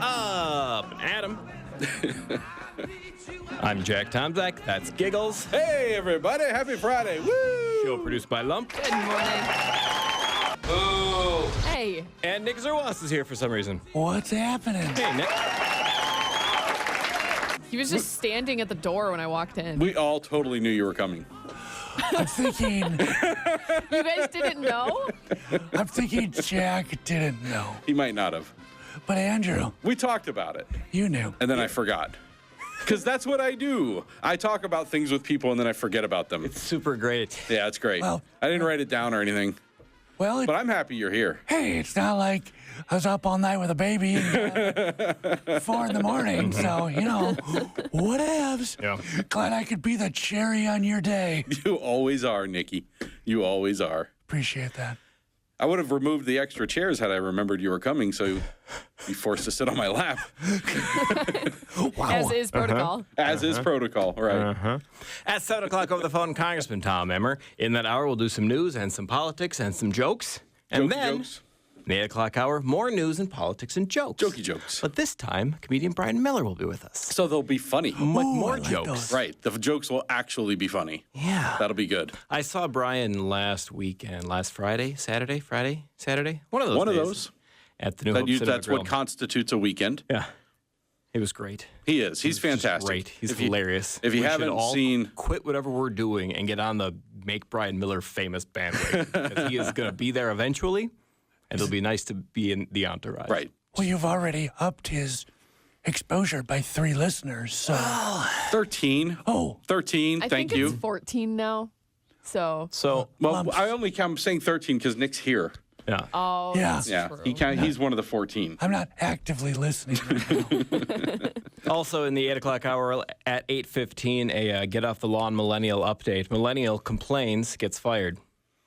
up and Adam. I'm Jack Tomczak. That's Giggles. Hey, everybody. Happy Friday. Woo! Show produced by Lump. Good morning. Oh. Hey. And Nick Zerwas is here for some reason. What's happening? Hey, Nick. He was just standing at the door when I walked in. We all totally knew you were coming. I'm thinking You guys didn't know? Jack didn't know. He might not have. But Andrew, We talked about it, you knew. and then I forgot. Because that's what I do. I talk about things with people, and then I forget about them. Super great. Yeah, it's great. Well- I didn't write it down or anything, Well, but I'm happy you're here. hey, it's not like I was up all night with a baby and 4 in the morning. So, whatevs. Yeah. Glad I could be the cherry on your day. You always are, Nikki. You always are. Appreciate that. I would have removed the extra chairs had I remembered you were coming, so you'd be forced to sit on my lap, Wow. As is protocol. as is protocol, right? At 7 o'clock over the phone, Congressman Tom Emmer. In that hour, we'll do some news and some politics and some jokes. And then, Jokes. in the 8 o'clock hour, more news and politics and jokes. Jokey jokes. But this time, comedian Brian Miller will be with us. So they'll be funny. More I like jokes. those. Right. The jokes will actually be funny. Yeah. That'll be good. I saw Brian last Friday, Saturday? One of those One of days. those. At the New Hope Cinema That's Grill. what constitutes a weekend. Yeah. It was great. He is. He's Just fantastic. great. He's If you- hilarious. if you We should haven't all seen- quit whatever we're doing and get on the Make Brian Miller famous bandwagon. Because he is going to be there eventually, and it'll be nice to be in the entourage. Right. Well, you've already upped his exposure by 3 listeners. So, 13. oh, 13. I Thank think you. it's 14 now. So, So, Well, Lumps. I'm saying 13 because Nick's here. yeah. oh, Yeah. that's Yeah. true. He's one of the 14. I'm not actively listening right now. Also in the 8 o'clock hour at 8:15, a Get Off the Lawn Millennial update. Millennial complains, gets fired,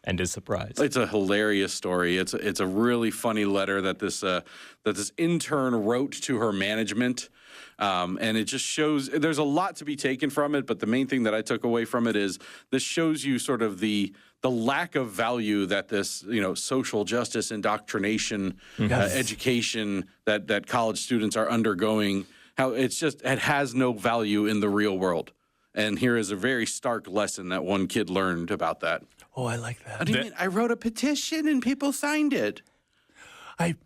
and is surprised. It's a hilarious story. It's a really funny letter that this intern wrote to her management, and it just shows there's a lot to be taken from it. But the main thing that I took away from it is this shows you sort of the lack of value that this social justice indoctrination education that college students are undergoing. How it has no value in the real world. And here is a very stark lesson that one kid learned about that. Oh, I like that. What do you mean? I wrote a petition and people signed it.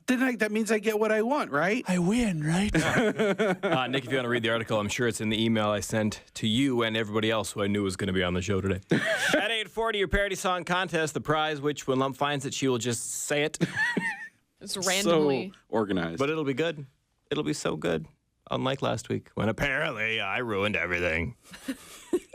That means I get what I want, right? I win, right? Nick, if you want to read the article, I'm sure it's in the email I sent to you and everybody else who I knew was going to be on the show today. At 8:40, your parody song contest, the prize, which when Lump finds it, she will just say it. It's randomly. So organized. But it'll be good. It'll be so good. Unlike last week, when apparently I ruined everything.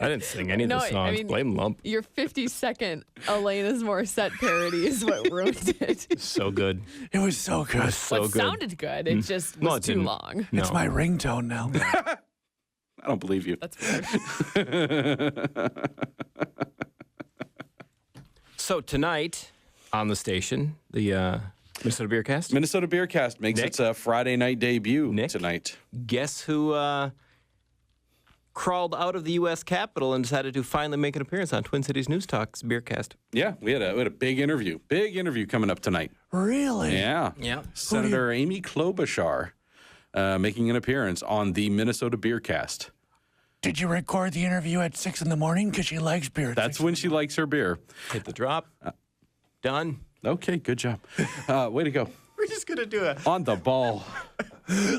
I didn't sing any of the songs. Blame Lump. Your 52nd Elena's Morissette parody is what ruined it. So good. It was so good. So Well, it good. sounded good. It just No, was it too didn't. long. No. It's my ringtone now. I don't believe you. That's weird. So tonight on the station, the Minnesota Beercast, Minnesota Beercast makes Nick? its Friday night debut Nick? tonight. guess who crawled out of the U.S. Capitol and decided to finally make an appearance on Twin Cities News Talk's Beercast? Yeah, we had a big interview. Big interview coming up tonight. Really? Yeah. Yeah. Senator Amy Klobuchar making an appearance on the Minnesota Beercast. Did you record the interview at 6 in the morning? Because she likes beer. at That's 6 when she likes her beer. Hit the drop. Done. Okay, good job. Way to go. We're just going to do it. On the ball.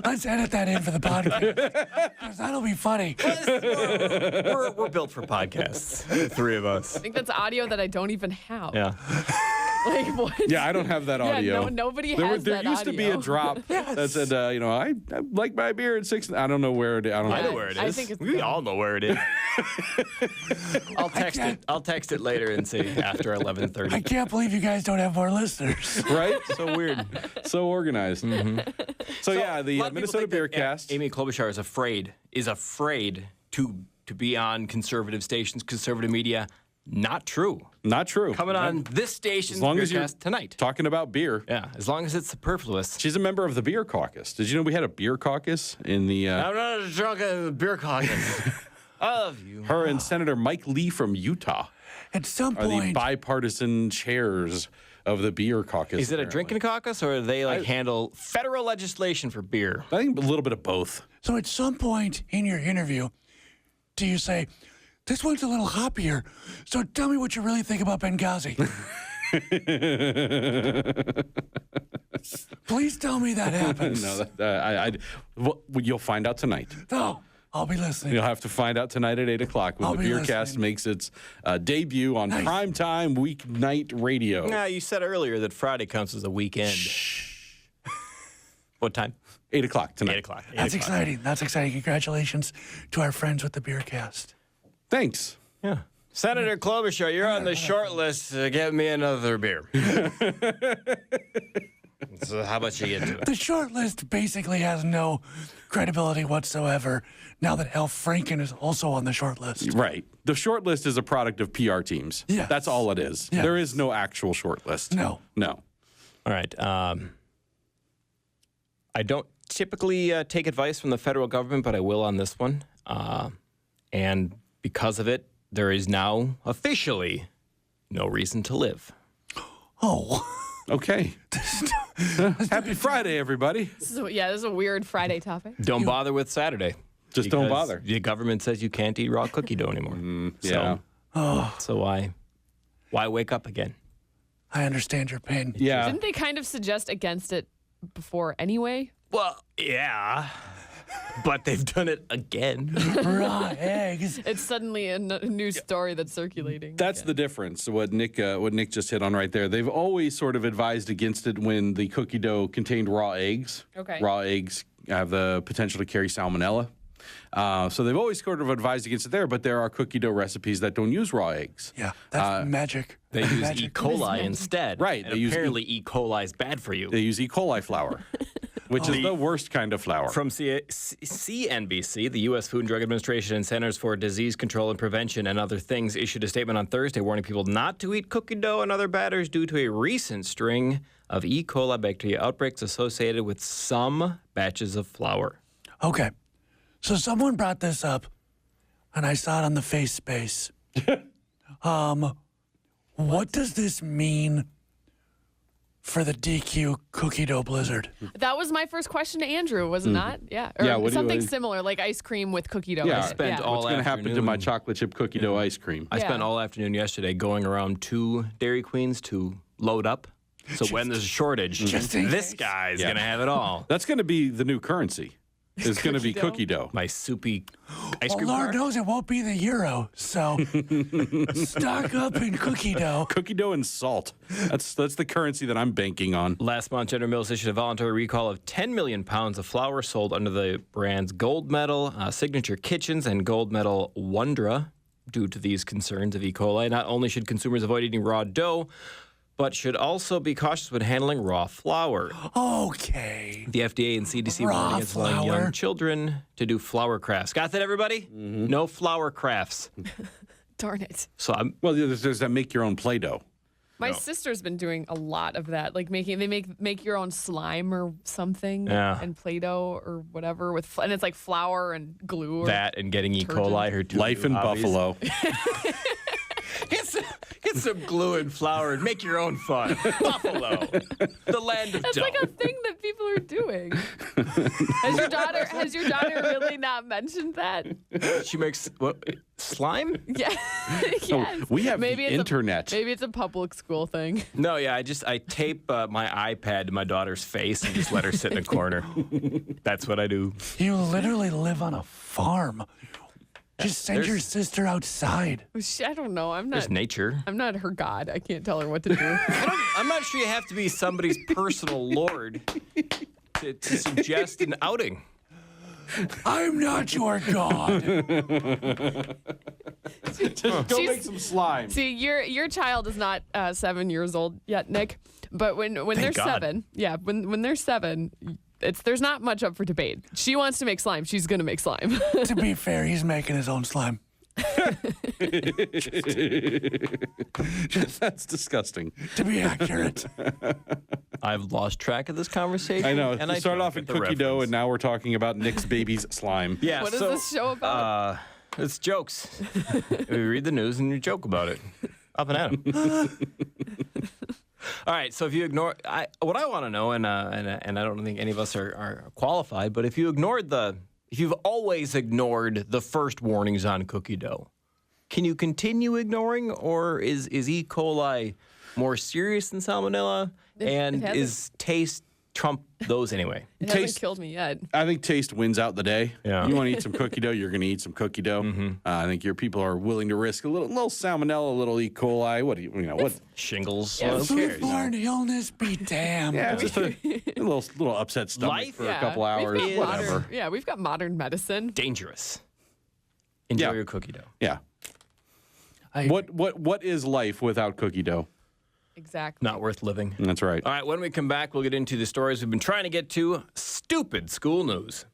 Let's edit that in for the podcast. 'Cause that'll be funny. We're built for podcasts, the three of us. I think that's audio that I don't even have. Yeah. Like, what? Yeah, I don't have that Yeah, audio. nobody There, has there that used to be a audio. drop that said, I like my beer at 6. I don't know where it is. I don't know. I know where it is. I think it's we good. all know where it is. I'll text it later and say after I 11:30. can't believe you guys don't have more listeners. Right? So weird. So organized. So, yeah, the A lot of people Minnesota think that, Beercast. Amy Klobuchar is afraid to be on conservative stations, conservative media. Not true. Not true. Coming on this station's As long as you're Beercast tonight. talking about beer. Yeah, as long as it's superfluous. She's a member of the beer caucus. Did you know we had a beer caucus in the I'm not a drunk at the beer caucus. I love you. her and Senator Mike Lee from Utah At some are the point, bipartisan chairs of the beer caucus. Is it a apparently. drinking caucus, or do they handle federal legislation for beer? I think a little bit of both. So at some point in your interview, do you say, this one's a little hoppier, so tell me what you really think about Benghazi? Please tell me that happens. No, well, you'll find out tonight. No, I'll be listening. You'll have to find out tonight at 8 o'clock when I'll the be Beercast listening. makes its debut on primetime weeknight radio. No, you said earlier that Friday counts as a weekend. What time? 8 o'clock tonight. 8 o'clock. That's exciting. That's exciting. Congratulations to our friends with the Beer Cast. Thanks. Yeah. Senator Klobuchar, you're on the short list. Get me another beer. So how about you get to it? The short list basically has no credibility whatsoever now that Al Franken is also on the short list. Right. The short list is a product of PR teams. Yes. That's all it is. Yes. There is no actual short list. No. No. All right. I don't typically take advice from the federal government, but I will on this one. And because of it, there is now officially no reason to live. Oh. Okay. Happy Friday, everybody. This is a weird Friday topic. Don't bother with Saturday. Just don't because bother. The government says you can't eat raw cookie dough anymore. Yeah. So why wake up again? I understand your pain. Yeah. Didn't they kind of suggest against it before anyway? Well, yeah, but they've done it again. Raw eggs. It's suddenly a new story that's circulating. That's the difference. What Nick just hit on right there. They've always sort of advised against it when the cookie dough contained raw eggs. Okay. Raw eggs have the potential to carry salmonella. So they've always sort of advised against it there, but there are cookie dough recipes that don't use raw eggs. Yeah, that's magic. They use E. Magic. coli instead. Right, And they use apparently E. coli is bad for you. They use E. coli flour, which is the worst kind of flour. From CNBC, the U.S. Food and Drug Administration and Centers for Disease Control and Prevention and other things issued a statement on Thursday warning people not to eat cookie dough and other batters due to a recent string of E. coli bacteria outbreaks associated with some batches of flour. Okay. So someone brought this up, and I saw it on the face space. What does this mean for the DQ cookie dough blizzard? That was my first question to Andrew, was it not? Yeah. Or Yeah, what do you- something similar, like ice cream with cookie dough. Yeah. in I it. spent all What's going to happen to my chocolate chip cookie dough ice cream? I spent Yeah. all afternoon yesterday going around to Dairy Queens to load up. So when there's a shortage, Just in this case. guy's going to have it all. That's going to be the new currency. It's going to be cookie dough. My soupy ice Well, cream Lord bar. knows it won't be the euro, so stock up in cookie dough. Cookie dough and salt. That's the currency that I'm banking on. Last month, General Mills issued a voluntary recall of 10 million pounds of flour sold under the brands Gold Medal, Signature Kitchens, and Gold Medal Wondra due to these concerns of E. coli. Not only should consumers avoid eating raw dough, but should also be cautious when handling raw flour. Okay. The FDA and CDC Raw warn against allowing flour. young children to do flour crafts. Got that, everybody? No flour crafts. Darn it. So I'm Well, there's that make your own Play-Doh. My sister's been doing a lot of that, like make your own slime or something, Yeah. and Play-Doh or whatever and it's like flour and glue. Or, that and getting E. coli. Her two Life in new hobbies. Buffalo. Get some glue and flour and make your own fun. Buffalo, the land of That's dough. like a thing that people are doing. Has your daughter really not mentioned that? She makes what, slime? Yeah. Yes. We have the it's internet. Maybe it's a public school thing. No, yeah. I tape my iPad to my daughter's face and just let her sit in a corner. That's what I do. You literally live on a farm. Just send your sister outside. I don't know. There's nature. I'm not her god. I can't tell her what to do. I'm not sure you have to be somebody's personal lord to suggest an outing. I'm not your god. Go make some slime. See, your child is not 7 years old yet, Nick. But when they're God. 7, when they're 7, there's not much up for debate. She wants to make slime. She's gonna make slime. To be fair, he's making his own slime. That's disgusting. To be accurate. I've lost track of this conversation. I know. And We started don't off in get the cookie dough, reference. and now we're talking about Nick's baby's slime. Yeah, What is so, this show about? It's jokes. We read the news and you joke about it. Up and at 'em. All right, so if you ignore, what I want to know, and I don't think any of us are qualified, but if you've always ignored the first warnings on cookie dough, can you continue ignoring, or is E. coli more serious than salmonella? And is taste trump those anyway? It hasn't killed me yet. I think taste wins out the day. Yeah. You want to eat some cookie dough, you're going to eat some cookie dough. I think your people are willing to risk a little salmonella, a little E. coli. What do you know? What Shingles. Yeah, Who cares? Foodborne illness be damned. Yeah, just a little upset stomach Life? for a couple hours, We've got whatever. we've got modern medicine. Dangerous. Enjoy Yeah. your cookie dough. Yeah. What is life without cookie dough? Exactly. Not worth living. That's right. All right, when we come back, we'll get into the stories we've been trying to get to. Stupid school news.